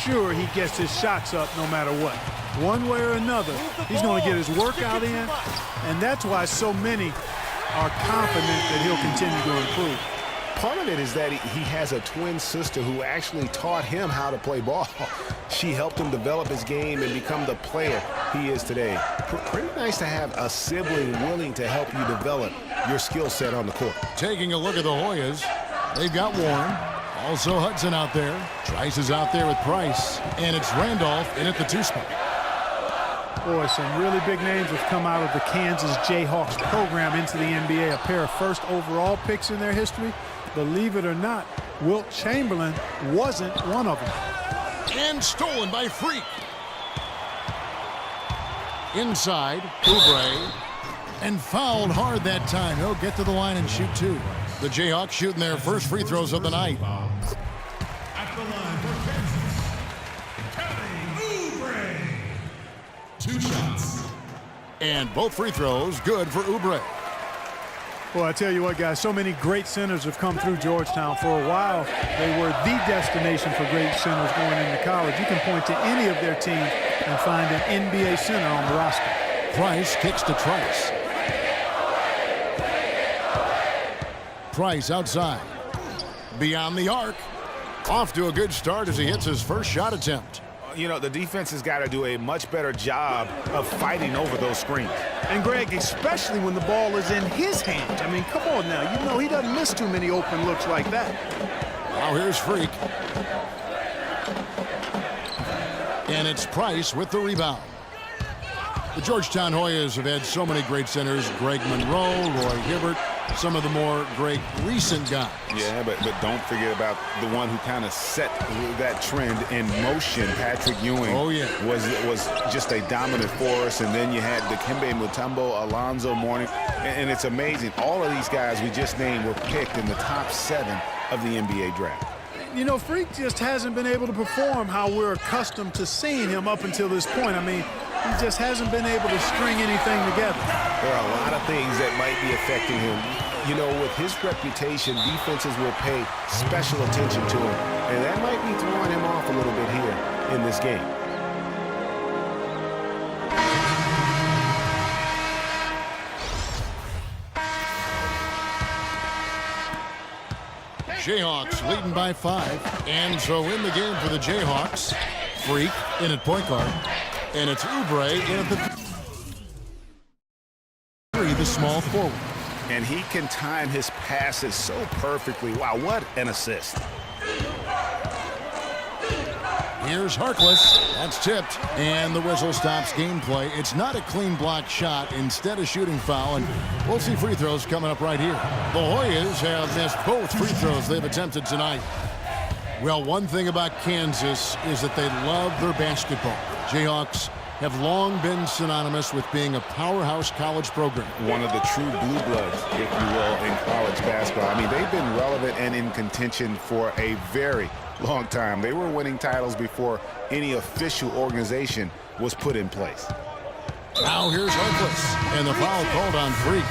sure he gets his shots up no matter what. One way or another, he's going to get his workout in, and that's why so many are confident that he'll continue to improve. Part of it is that he has a twin sister who actually taught him how to play ball. She helped him develop his game and become the player he is today. Pretty nice to have a sibling willing to help you develop your skill set on the court. Taking a look at the Hoyas, they've got Warren. Also Hudson out there. Trice is out there with Price. And it's Randolph in at the 2 spot. Boy, some really big names have come out of the Kansas Jayhawks program into the NBA. A pair of first overall picks in their history. Believe it or not, Wilt Chamberlain wasn't one of them. And stolen by Freak. Inside, Oubre. And fouled hard that time. He'll get to the line and shoot 2. The Jayhawks shooting their first free throws of the night. At the line for Kansas, Kelly Oubre. 2 shots. And both free throws good for Oubre. Well, I tell you what, guys, so many great centers have come through Georgetown. For a while, they were the destination for great centers going into college. You can point to any of their teams and find an NBA center on the roster. Price kicks to Trice. Price outside. Beyond the arc. Off to a good start as he hits his first shot attempt. You know, the defense has got to do a much better job of fighting over those screens. And, Greg, especially when the ball is in his hands. I mean, come on now. You know he doesn't miss too many open looks like that. Now here's Freak. And it's Price with the rebound. The Georgetown Hoyas have had so many great centers. Greg Monroe, Roy Hibbert, some of the more great recent guys. Yeah, but don't forget about the one who kind of set that trend in motion. Patrick Ewing was just a dominant force. And then you had Dikembe Mutombo, Alonzo Mourning. And it's amazing. All of these guys we just named were picked in the top 7 of the NBA draft. You know, Freak just hasn't been able to perform how we're accustomed to seeing him up until this point. I mean, he just hasn't been able to string anything together. There are a lot of things that might be affecting him. You know, with his reputation, defenses will pay special attention to him. And that might be throwing him off a little bit here in this game. Jayhawks leading by 5. And so in the game for the Jayhawks, Freak in at point guard. And it's Oubre in at the 3, the small forward. And he can time his passes so perfectly. Wow, what an assist. Here's Harkless. That's tipped. And the whistle stops gameplay. It's not a clean block shot. Instead, a shooting foul. And we'll see free throws coming up right here. The Hoyas have missed both free throws they've attempted tonight. Well, one thing about Kansas is that they love their basketball. Jayhawks have long been synonymous with being a powerhouse college program. One of the true blue bloods, if you will, in college basketball. I mean, they've been relevant and in contention for a very long time. They were winning titles before any official organization was put in place. Now here's Harkless, and the foul called on Freak.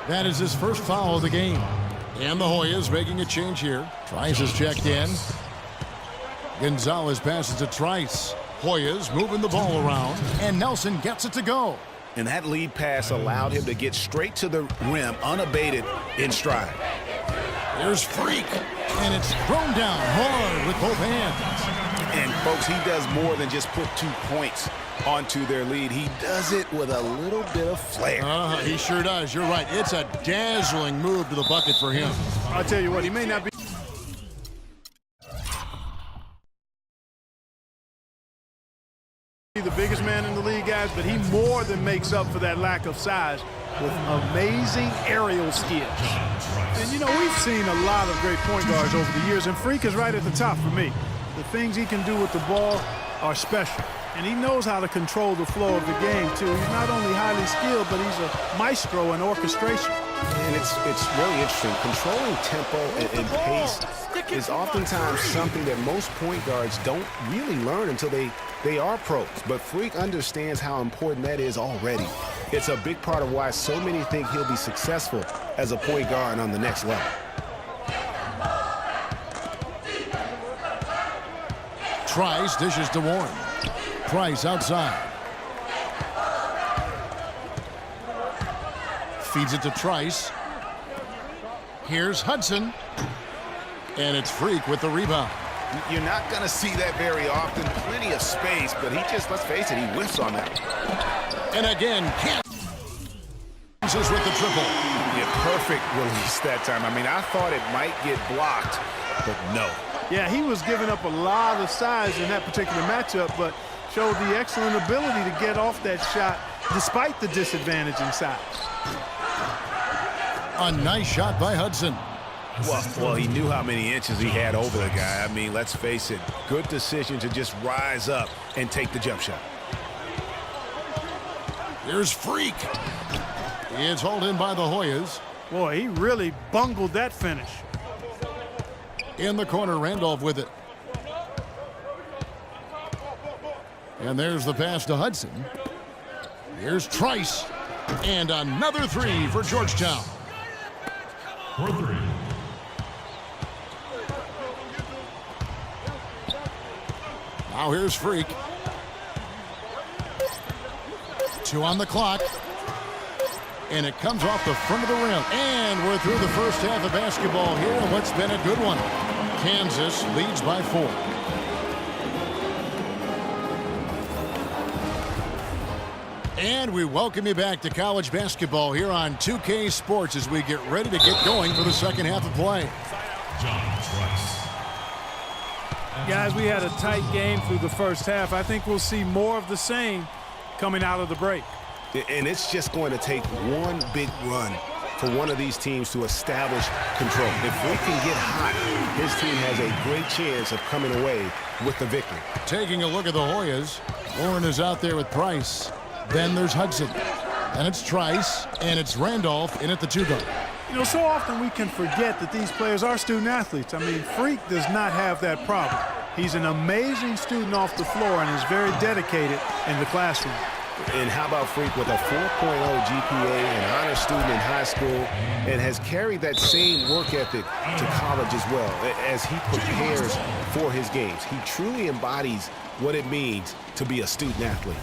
That is his first foul of the game. And the Hoyas making a change here. Trice is checked in. Gonzalez passes to Trice. Hoyas moving the ball around, and Nelson gets it to go. And that lead pass allowed him to get straight to the rim, unabated in stride. There's Freak, and it's thrown down hard with both hands. And, folks, he does more than just put 2 points onto their lead. He does it with a little bit of flair. He sure does. You're right. It's a dazzling move to the bucket for him. I'll tell you what, he may not be the biggest man in the league, guys, but he more than makes up for that lack of size with amazing aerial skills. And, you know, we've seen a lot of great point guards over the years, and Freak is right at the top for me. The things he can do with the ball are special, and he knows how to control the flow of the game, too. He's not only highly skilled, but he's a maestro in orchestration. And it's really interesting. Controlling tempo and pace is oftentimes something that most point guards don't really learn until they are pros. But Freak understands how important that is already. It's a big part of why so many think he'll be successful as a point guard on the next level. Trice dishes to Warren. Price outside. Feeds it to Trice. Here's Hudson. And it's Freak with the rebound. You're not going to see that very often. Plenty of space, but he just, let's face it, he whiffs on that. And again, Kansas with the triple. Yeah, perfect release that time. I mean, I thought it might get blocked, but no. Yeah, he was giving up a lot of size in that particular matchup, but showed the excellent ability to get off that shot despite the disadvantage in size. A nice shot by Hudson. Well, he knew how many inches he had over the guy. I mean, let's face it, good decision to just rise up and take the jump shot. Here's Freak. It's hauled in by the Hoyas. Boy, he really bungled that finish. In the corner, Randolph with it. And there's the pass to Hudson. Here's Trice. And another three for Georgetown. For three. Now here's Freak. 2 on the clock. And it comes off the front of the rim. And we're through the first half of basketball here in what's been a good one. Kansas leads by 4. And we welcome you back to college basketball here on 2K Sports as we get ready to get going for the second half of play. John Trice. Guys, we had a tight game through the first half. I think we'll see more of the same coming out of the break. And it's just going to take one big run for one of these teams to establish control. If we can get hot, his team has a great chance of coming away with the victory. Taking a look at the Hoyas, Warren is out there with Price. Then there's Hudson. And it's Trice, and it's Randolph in at the 2 guard. You know, so often we can forget that these players are student athletes. I mean, Freak does not have that problem. He's an amazing student off the floor and is very dedicated in the classroom. And how about Freak with a 4.0 GPA, an honor student in high school, and has carried that same work ethic to college as well as he prepares for his games. He truly embodies what it means to be a student athlete.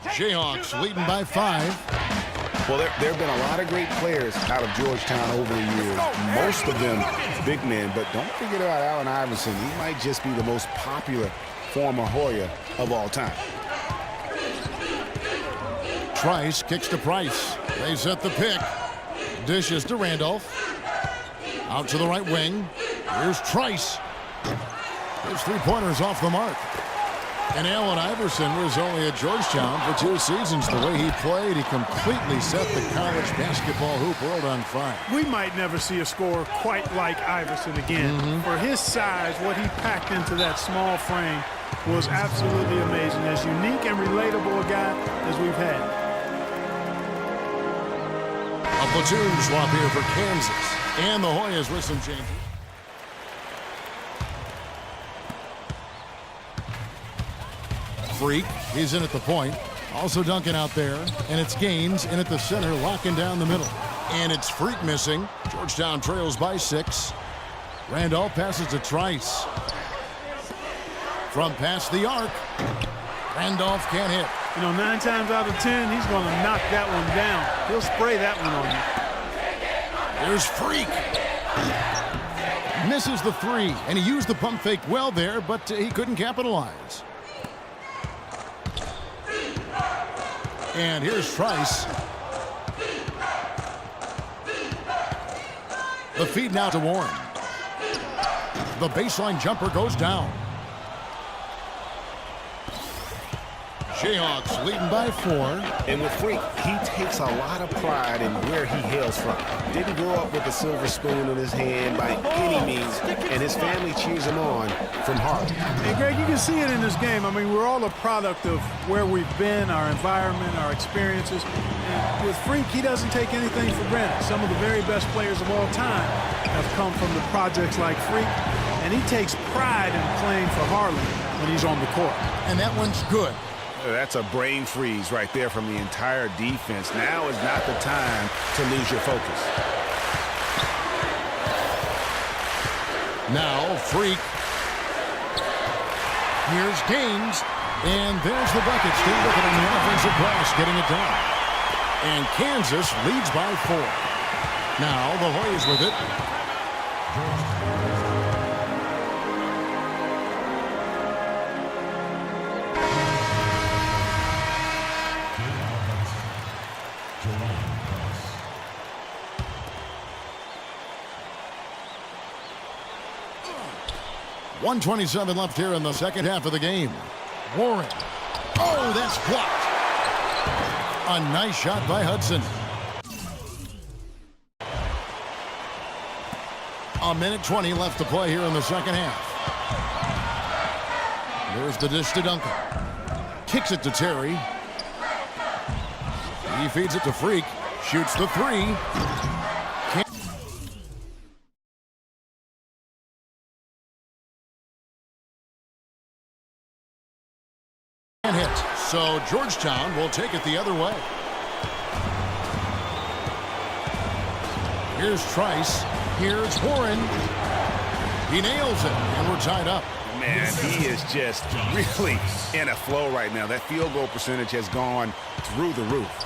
Jayhawks leading by 5. Well, there have been a lot of great players out of Georgetown over the years, most of them big men, but don't forget about Allen Iverson. He might just be the most popular former Hoya of all time. Trice kicks to Price. They set the pick. Dishes to Randolph. Out to the right wing. Here's Trice. His 3-pointer's off the mark. And Allen Iverson was only at Georgetown for 2 seasons. The way he played, he completely set the college basketball hoop world on fire. We might never see a scorer quite like Iverson again. For his size, what he packed into that small frame was absolutely amazing. As unique and relatable a guy as we've had. A platoon swap here for Kansas. And the Hoyas with some changes. Freak, he's in at the point. Also Duncan out there. And it's Gaines in at the center, locking down the middle. And it's Freak missing. Georgetown trails by 6. Randolph passes to Trice. From past the arc. Randolph can't hit. You know, 9 times out of 10, he's going to knock that one down. He'll spray that one on you. There's Freak. Misses the 3, and he used the pump fake well there, but he couldn't capitalize. And here's Trice. The feed now to Warren. The baseline jumper goes down. Jayhawks leading by 4. And with Freak, he takes a lot of pride in where he hails from. Didn't grow up with a silver spoon in his hand by any means, and his family cheers him on from Harlem. Hey, Greg, you can see it in this game. I mean, we're all a product of where we've been, our environment, our experiences. And with Freak, he doesn't take anything for granted. Some of the very best players of all time have come from the projects like Freak, and he takes pride in playing for Harlem when he's on the court. And that one's good. That's a brain freeze right there from the entire defense. Now is not the time to lose your focus. Now Freak. Here's Gaines. And there's the bucket. Stay with it on the offensive glass, getting it done. And Kansas leads by 4. Now the Hoyas with it. .127 left here in the second half of the game. Warren. Oh, that's blocked. A nice shot by Hudson. A minute 20 left to play here in the second half. There's the dish to Duncan. Kicks it to Terry. He feeds it to Freak. Shoots the 3. Hit. So Georgetown will take it the other way. Here's Trice. Here's Warren. He nails it, and we're tied up. Man, he is just really in a flow right now. That field goal percentage has gone through the roof.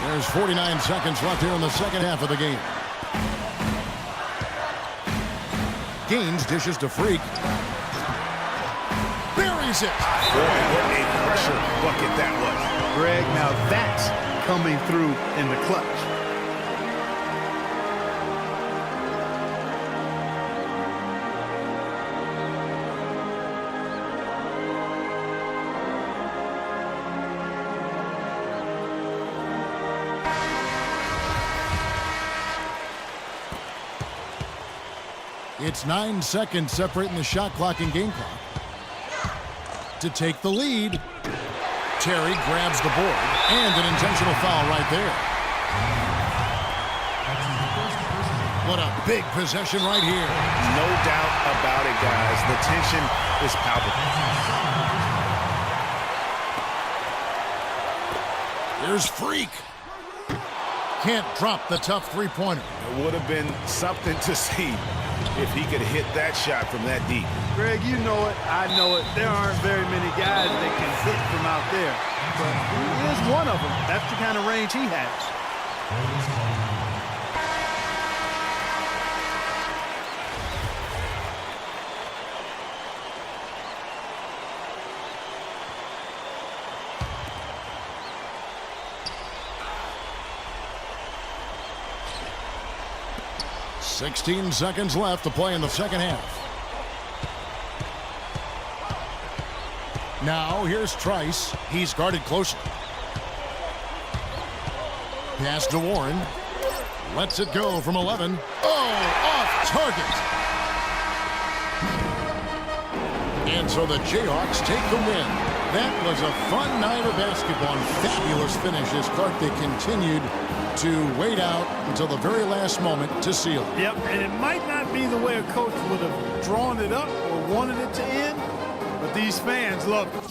There's 49 seconds left here in the second half of the game. Gaines dishes to Freak. Buries it. Boy, what a pressure bucket that was. Greg, now that's coming through in the clutch. It's 9 seconds separating the shot clock and game clock. To take the lead, Terry grabs the board, and an intentional foul right there. What a big possession right here. No doubt about it, guys. The tension is palpable. Here's Freak. Can't drop the tough three-pointer. It would have been something to see if he could hit that shot from that deep. Greg, you know it. I know it. There aren't very many guys that can hit from out there. But he is one of them. That's the kind of range he has. .16 seconds left to play in the second half. Now here's Trice. He's guarded closely. Pass to Warren. Lets it go from 11. Oh, off target. And so the Jayhawks take the win. That was a fun night of basketball and fabulous finish as Clark, they continued to wait out until the very last moment to seal it. Yep, and it might not be the way a coach would have drawn it up or wanted it to end, but these fans loved it.